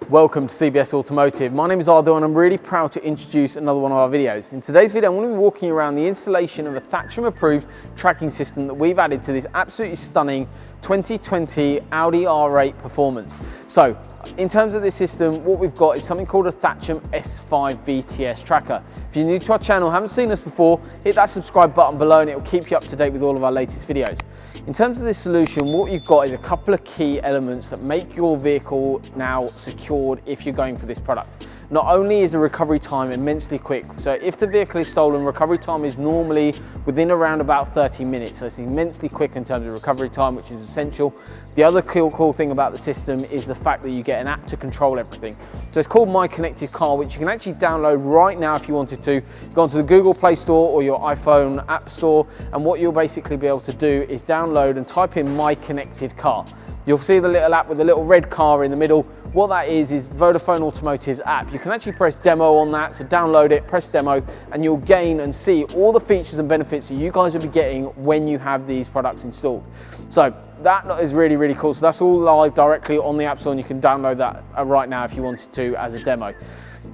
Welcome to CBS Automotive. My name is Audi and I'm really proud to introduce another one of our videos. In today's video, I'm going to be walking around the installation of a Thatcham approved tracking system that we've added to this absolutely stunning 2020 Audi R8 Performance. So, in terms of this system, what we've got is something called a Thatcham S5 VTS Tracker. If you're new to our channel, haven't seen us before, hit that subscribe button below and it will keep you up to date with all of our latest videos. In terms of this solution, what you've got is a couple of key elements that make your vehicle now secured if you're going for this product. Not only is the recovery time immensely quick, so if the vehicle is stolen, recovery time is normally within around about 30 minutes. So it's immensely quick in terms of recovery time, which is essential. The other cool thing about the system is the fact that you get an app to control everything. So it's called My Connected Car, which you can actually download right now if you wanted to. You go onto the Google Play Store or your iPhone App Store, and what you'll basically be able to do is download and type in My Connected Car. You'll see the little app with the little red car in the middle. What that is Vodafone Automotive's app. You can actually press demo on that, so download it, press demo, and you'll gain and see all the features and benefits that you guys will be getting when you have these products installed. So that is really, really cool. So that's all live directly on the App Store, and you can download that right now if you wanted to as a demo.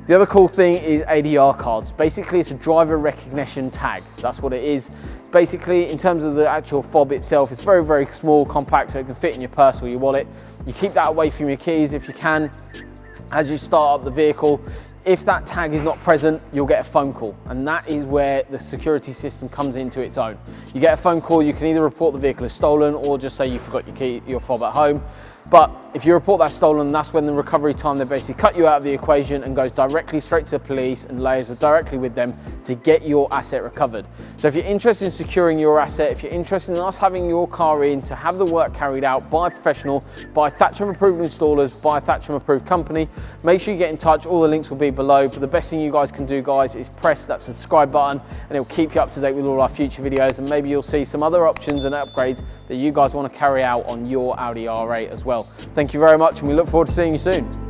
The other cool thing is ADR cards. Basically, it's a driver recognition tag. That's what it is. Basically, in terms of the actual fob itself, it's very, very small, compact, so it can fit in your purse or your wallet. You keep that away from your keys if you can. As you start up the vehicle, if that tag is not present, you'll get a phone call, and that is where the security system comes into its own. You get a phone call, you can either report the vehicle as stolen or just say you forgot your fob at home. But if you report that stolen, that's when the recovery time, they basically cut you out of the equation and goes directly straight to the police and liaises directly with them to get your asset recovered. So if you're interested in securing your asset, if you're interested in us having your car in to have the work carried out by a professional, by Thatcham approved installers, by a Thatcham approved company, make sure you get in touch. All the links will be below. But the best thing you guys can do, guys, is press that subscribe button and it will keep you up to date with all our future videos, and maybe you'll see some other options and upgrades that you guys want to carry out on your Audi R8 as well. Thank you very much, and we look forward to seeing you soon.